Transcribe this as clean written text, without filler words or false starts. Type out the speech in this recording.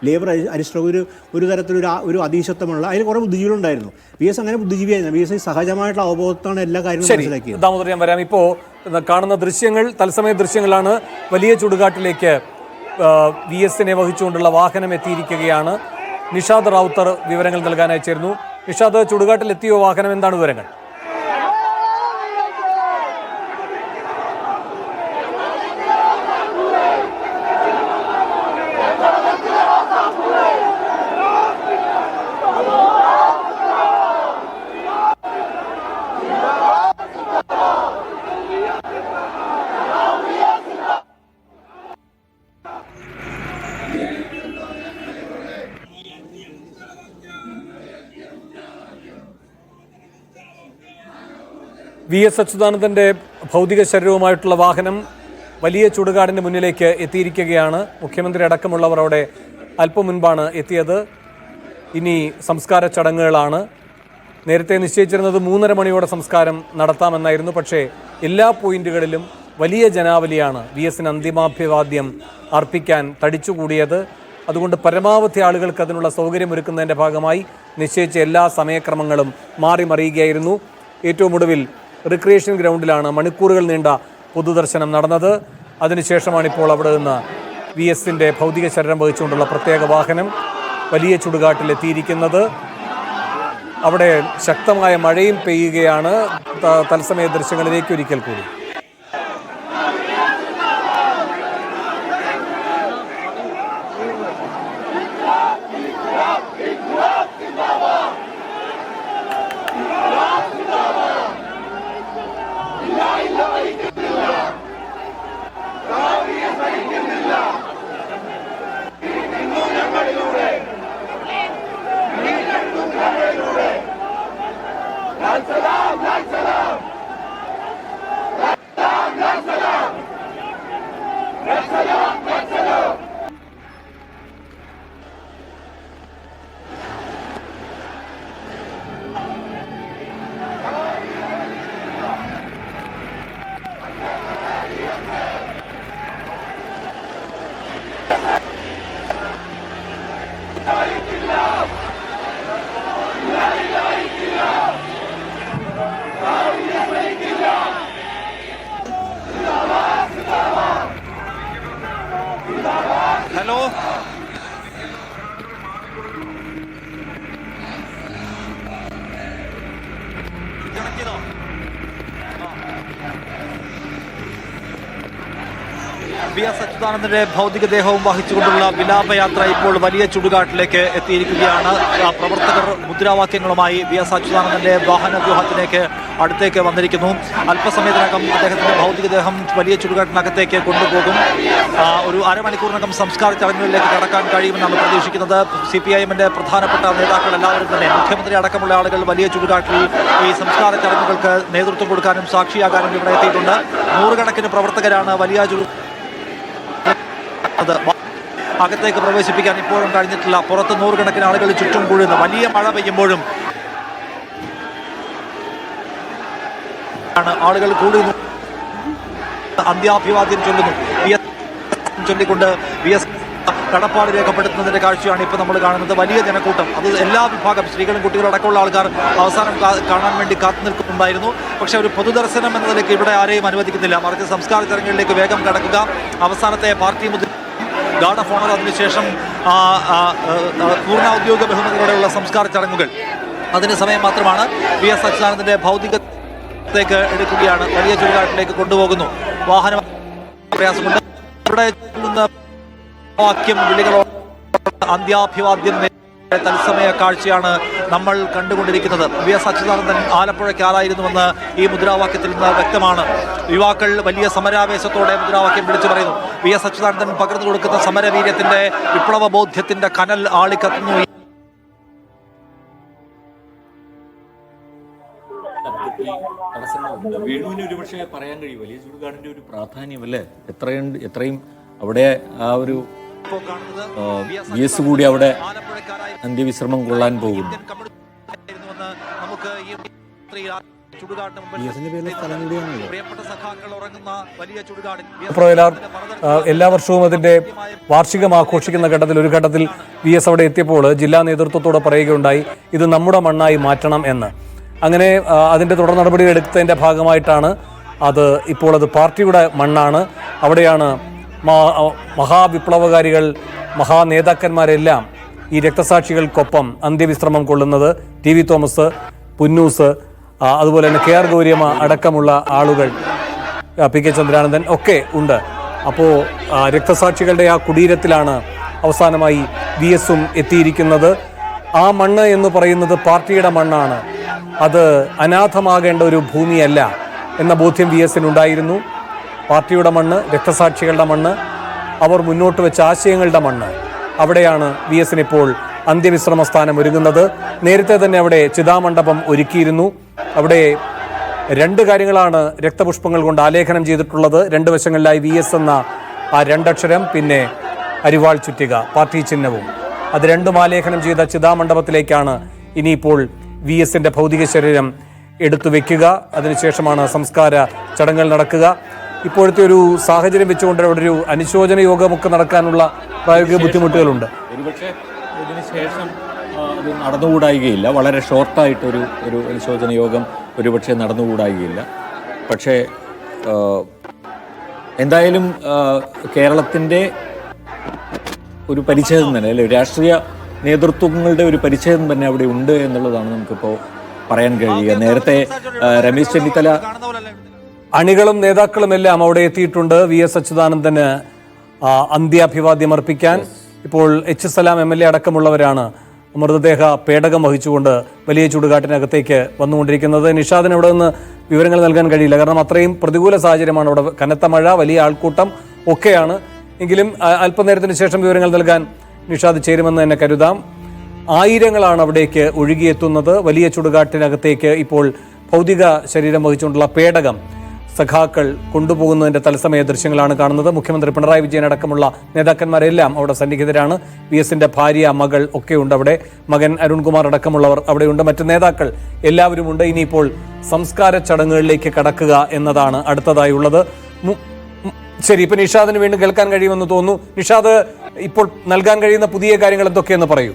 Labour Aristo ഒരു തരത്തിലൊരു അതീശത്വമുള്ള അതിൽ കുറേ ബുദ്ധിജീവികളുണ്ടായിരുന്നു. VS അങ്ങനെ ബുദ്ധിജീവിയായിരുന്നു. VS സഹജമായിട്ടുള്ള അവബോധത്താണ് എല്ലാ കാര്യങ്ങളും മനസ്സിലാക്കിയത്. ദാമോദർ, ഞാൻ വരാം. ഇപ്പോൾ കാണുന്ന ദൃശ്യങ്ങൾ തത്സമയ ദൃശ്യങ്ങളാണ്. വലിയ ചുടുകാട്ടിലേക്ക് VS-നെ വഹിച്ചുകൊണ്ടുള്ള വാഹനം എത്തിയിരിക്കുകയാണ്. നിഷാദ് റാവുത്തർ വിവരങ്ങൾ നൽകാനായി ചേർന്നു. നിഷാദ്, ചുടുകാട്ടിലെത്തിയോ വാഹനം? എന്താണ് വിവരങ്ങൾ? VS അച്യുതാനന്ദൻ്റെ ഭൗതിക ശരീരവുമായിട്ടുള്ള വാഹനം വലിയ ചുടുകാടിൻ്റെ മുന്നിലേക്ക് എത്തിയിരിക്കുകയാണ്. മുഖ്യമന്ത്രി അടക്കമുള്ളവർ അവിടെ അല്പം മുൻപാണ് എത്തിയത്. ഇനി സംസ്കാര ചടങ്ങുകളാണ്. നേരത്തെ നിശ്ചയിച്ചിരുന്നത് 3:30 മണിയോടെ സംസ്കാരം നടത്താമെന്നായിരുന്നു. പക്ഷേ എല്ലാ പോയിന്റുകളിലും വലിയ ജനാവലിയാണ് VS-ന് അന്തിമാഭിവാദ്യം അർപ്പിക്കാൻ തടിച്ചുകൂടിയത്. അതുകൊണ്ട് പരമാവധി ആളുകൾക്ക് അതിനുള്ള സൗകര്യമൊരുക്കുന്നതിൻ്റെ ഭാഗമായി നിശ്ചയിച്ച എല്ലാ സമയക്രമങ്ങളും മാറി മറിയുകയായിരുന്നു. ഏറ്റവും ഒടുവിൽ റിക്രിയേഷൻ ഗ്രൗണ്ടിലാണ് മണിക്കൂറുകൾ നീണ്ട പൊതുദർശനം നടന്നത്. അതിനുശേഷമാണ് ഇപ്പോൾ അവിടെ നിന്ന് VS-ൻ്റെ ഭൗതിക ശരീരം വഹിച്ചുകൊണ്ടുള്ള പ്രത്യേക വാഹനം വലിയ ചുടുകാട്ടിലെത്തിയിരിക്കുന്നത്. അവിടെ ശക്തമായ മഴയും പെയ്യുകയാണ്. തത്സമയ ദൃശ്യങ്ങളിലേക്ക് ഒരിക്കൽ കൂടി. ഹലോ, VS അച്യുതാനന്ദന്റെ ഭൗതികദേഹവും വഹിച്ചുകൊണ്ടുള്ള വിലാപയാത്ര ഇപ്പോൾ വലിയ ചുടുകാട്ടിലേക്ക് എത്തിയിരിക്കുകയാണ്. പ്രവർത്തകർ മുദ്രാവാക്യങ്ങളുമായി VS അച്യുതാനന്ദന്റെ വാഹനവ്യൂഹത്തിലേക്ക് അടുത്തേക്ക് വന്നിരിക്കുന്നു. അല്പസമയത്തിനകം അദ്ദേഹത്തിന്റെ ഭൗതികദേഹം വലിയ ചുടുകാട്ടിനകത്തേക്ക് കൊണ്ടുപോകും. ഒരു അരമണിക്കൂറിനകം സംസ്കാര ചടങ്ങുകളിലേക്ക് കടക്കാൻ കഴിയുമെന്നാണ് പ്രതീക്ഷിക്കുന്നത്. CPIM-ന്റെ പ്രധാനപ്പെട്ട നേതാക്കൾ എല്ലാവരും തന്നെ, മുഖ്യമന്ത്രി അടക്കമുള്ള ആളുകൾ വലിയ ചുടുകാട്ടിൽ ഈ സംസ്കാര ചടങ്ങുകൾക്ക് നേതൃത്വം കൊടുക്കാനും സാക്ഷിയാകാനും ഇവിടെ എത്തിയിട്ടുണ്ട്. നൂറുകണക്കിന് പ്രവർത്തകരാണ് വലിയ അകത്തേക്ക് പ്രവേശിപ്പിക്കാൻ ഇപ്പോഴും കഴിഞ്ഞിട്ടില്ല. പുറത്ത് നൂറുകണക്കിന് ആളുകൾ ചുറ്റും കൂഴുന്നു. വലിയ മഴ പെയ്യുമ്പോഴും ആളുകൾ കൂടി അന്ത്യാഭിവാദ്യം ചൊല്ലിക്കൊണ്ട് VS കടപ്പാട് രേഖപ്പെടുത്തുന്നതിന്റെ കാഴ്ചയാണ് ഇപ്പോൾ നമ്മൾ കാണുന്നത്. വലിയ ജനക്കൂട്ടം, അത് എല്ലാ വിഭാഗം സ്ത്രീകളും കുട്ടികളും അടക്കമുള്ള ആൾക്കാർ അവസാനം കാണാൻ വേണ്ടി കാത്തു നിൽക്കുന്നുണ്ടായിരുന്നു. പക്ഷെ ഒരു പൊതുദർശനം എന്ന നിലയ്ക്ക് ഇവിടെ ആരെയും അനുവദിക്കുന്നില്ല. മറിച്ച് സംസ്കാര ചടങ്ങുകളിലേക്ക് വേഗം കടക്കുക. അവസാനത്തെ പാർട്ടി ഗാർഡ് ഓഫ് ഓണർ, അതിനുശേഷം പൂർണ്ണ ഔദ്യോഗിക ബഹുമതിയോടെയുള്ള സംസ്കാര ചടങ്ങുകൾ. അതിന് സമയം മാത്രമാണ്. VS അച്യുതാനന്ദന്റെ ഭൗതികത്തേക്ക് എടുക്കുകയാണ്. വലിയ ചുടുകാട്ടിലേക്ക് കൊണ്ടുപോകുന്നു. വാഹനം പ്രയാസമുണ്ട്. ഇവിടെ നിന്ന് വാക്യം വിളികളോട് അന്ത്യാഭിവാദ്യം തത്സമയ കാഴ്ചയാണ് നമ്മൾ കണ്ടുകൊണ്ടിരിക്കുന്നത്. VS അച്യുതാനന്ദൻ ആലപ്പുഴയ്ക്ക് ആരായിരുന്നുവെന്ന് ഈ മുദ്രാവാക്യത്തിൽ നിന്ന് വ്യക്തമാണ്. യുവാക്കൾ വലിയ സമരാവേശത്തോടെ മുദ്രാവാക്യം വിളിച്ചു പറയുന്നു. VS അച്യുതാനന്ദൻ പകർന്നു കൊടുക്കുന്ന സമരവീര്യത്തിന്റെ വിപ്ലവ ബോധ്യത്തിന്റെ കനൽ ആളിക്കത്തുന്നു. വേണുവിന് ഒരുപക്ഷെ പറയാൻ കഴിയും വലിയ ചുടുകാടിന്റെ ഒരു പ്രാധാന്യമല്ലേ, എത്രയും അവിടെ ആ ഒരു VS കൂടി അവിടെ അന്ത്യവിശ്രമം കൊള്ളാൻ പോകുന്നു. ചുടുകാടിന് മുമ്പിൽ VS ന്റെ പേരിലെ സ്ഥലം കൂടിയാണല്ലോ. പ്രിയപ്പെട്ട സഖാക്കൾ ഉറങ്ങുന്ന വലിയ ചുടുകാടിൽ പ്രൊയലാർ എല്ലാ വർഷവും അതിന്റെ വാർഷികം ആഘോഷിക്കുന്ന ഘട്ടത്തിൽ ഒരു ഘട്ടത്തിൽ VS അവിടെ എത്തിയപ്പോൾ ജില്ലാ നേതൃത്വത്തോട് പറയുകയുണ്ടായി ഇത് നമ്മുടെ മണ്ണായി മാറ്റണം എന്ന്. അങ്ങനെ അതിന്റെ തുടർ നടപടികൾ എടുത്തതിന്റെ ഭാഗമായിട്ടാണ് ഇപ്പോൾ അത് പാർട്ടിയുടെ മണ്ണാണ്. അവിടെയാണ് മഹാവിപ്ലവകാരികൾ മഹാനേതാക്കന്മാരെല്ലാം ഈ രക്തസാക്ഷികൾക്കൊപ്പം അന്ത്യവിശ്രമം കൊള്ളുന്നത്. ടി വി തോമസ്, പുന്നൂസ്, അതുപോലെ തന്നെ KR ഗൗരിയമ്മ അടക്കമുള്ള ആളുകൾ, PK ചന്ദ്രാനന്ദൻ ഒക്കെ ഉണ്ട്. അപ്പോൾ രക്തസാക്ഷികളുടെ ആ കുടീരത്തിലാണ് അവസാനമായി VS-ഉം എത്തിയിരിക്കുന്നത്. ആ മണ്ണ് എന്ന് പറയുന്നത് പാർട്ടിയുടെ മണ്ണാണ്, അത് അനാഥമാകേണ്ട ഒരു ഭൂമിയല്ല എന്ന ബോധ്യം VS-നുണ്ടായിരുന്നു. പാർട്ടിയുടെ മണ്ണ്, രക്തസാക്ഷികളുടെ മണ്ണ്, അവർ മുന്നോട്ട് വെച്ച ആശയങ്ങളുടെ മണ്ണ്, അവിടെയാണ് VS-ന് ഇപ്പോൾ അന്ത്യവിശ്രമ സ്ഥാനം ഒരുങ്ങുന്നത്. നേരത്തെ തന്നെ അവിടെ ചിതാമണ്ഡപം ഒരുക്കിയിരുന്നു. അവിടെ 2 കാര്യങ്ങളാണ് രക്തപുഷ്പങ്ങൾ കൊണ്ട് ആലേഖനം ചെയ്തിട്ടുള്ളത്. 2 വശങ്ങളിലായി VS എന്ന ആ 2 അക്ഷരം, പിന്നെ അരിവാൾ ചുറ്റിക പാർട്ടി ചിഹ്നവും. അത് 2ഉം ആലേഖനം ചെയ്ത ചിതാമണ്ഡപത്തിലേക്കാണ് ഇനിയിപ്പോൾ VS-ന്റെ ഭൗതിക ശരീരം എടുത്തു വെക്കുക. അതിനുശേഷമാണ് സംസ്കാര ചടങ്ങുകൾ നടക്കുക. ഇപ്പോഴത്തെ ഒരു സാഹചര്യം വെച്ചുകൊണ്ട് അവിടെ ഒരു അനുശോചന യോഗമൊക്കെ നടക്കാനുള്ള പ്രായോഗിക ബുദ്ധിമുട്ടുകളുണ്ട്. ഒരുപക്ഷെ ഇതിന് ശേഷം അത് നടന്നുകൂടായികയില്ല. വളരെ ഷോർട്ടായിട്ടൊരു അനുശോചന യോഗം ഒരുപക്ഷെ നടന്നുകൂടായികയില്ല. പക്ഷേ എന്തായാലും കേരളത്തിൻ്റെ ഒരു പരിച്ഛേദം തന്നെ, അല്ലെ, രാഷ്ട്രീയ നേതൃത്വങ്ങളുടെ ഒരു പരിച്ഛേദം തന്നെ അവിടെ ഉണ്ട് എന്നുള്ളതാണ് നമുക്കിപ്പോൾ പറയാൻ കഴിയുക. നേരത്തെ രമേശ് ചെന്നിത്തല അണികളും നേതാക്കളും എല്ലാം അവിടെ എത്തിയിട്ടുണ്ട്. VS അച്യുതാനന്ദന് അന്ത്യാഭിവാദ്യം അർപ്പിക്കാൻ. ഇപ്പോൾ H. സലാം MLA അടക്കമുള്ളവരാണ് മൃതദേഹ പേടകം വഹിച്ചുകൊണ്ട് വലിയ ചുടുകാട്ടിനകത്തേക്ക് വന്നുകൊണ്ടിരിക്കുന്നത്. നിഷാദിന് ഇവിടെ നിന്ന് വിവരങ്ങൾ നൽകാൻ കഴിയില്ല, കാരണം അത്രയും പ്രതികൂല സാഹചര്യമാണ്. അവിടെ കനത്ത മഴ, വലിയ ആൾക്കൂട്ടം ഒക്കെയാണ്. എങ്കിലും അല്പനേരത്തിന് ശേഷം വിവരങ്ങൾ നൽകാൻ നിഷാദ് ചേരുമെന്ന് തന്നെ കരുതാം. ആയിരങ്ങളാണ് അവിടേക്ക് ഒഴുകിയെത്തുന്നത്. വലിയ ചുടുകാട്ടിനകത്തേക്ക് ഇപ്പോൾ ഭൗതിക ശരീരം വഹിച്ചുകൊണ്ടുള്ള പേടകം സഖാക്കൾ കൊണ്ടുപോകുന്നതിന്റെ തത്സമയ ദൃശ്യങ്ങളാണ് കാണുന്നത്. മുഖ്യമന്ത്രി പിണറായി വിജയൻ അടക്കമുള്ള നേതാക്കന്മാരെല്ലാം അവിടെ സന്നിഹിതരാണ്. VS-ന്റെ ഭാര്യ, മകൾ ഒക്കെയുണ്ട് അവിടെ. മകൻ അരുൺകുമാർ അടക്കമുള്ളവർ അവിടെയുണ്ട്. മറ്റ് നേതാക്കൾ എല്ലാവരുമുണ്ട്. ഇനിയിപ്പോൾ സംസ്കാര ചടങ്ങുകളിലേക്ക് കടക്കുക എന്നതാണ് അടുത്തതായുള്ളത്. ശരി, ഇപ്പൊ നിഷാദിന് വീണ്ടും കേൾക്കാൻ കഴിയുമെന്ന് തോന്നുന്നു. നിഷാദ്, ഇപ്പോൾ നൽകാൻ കഴിയുന്ന പുതിയ കാര്യങ്ങൾ എന്തൊക്കെയെന്ന് പറയൂ.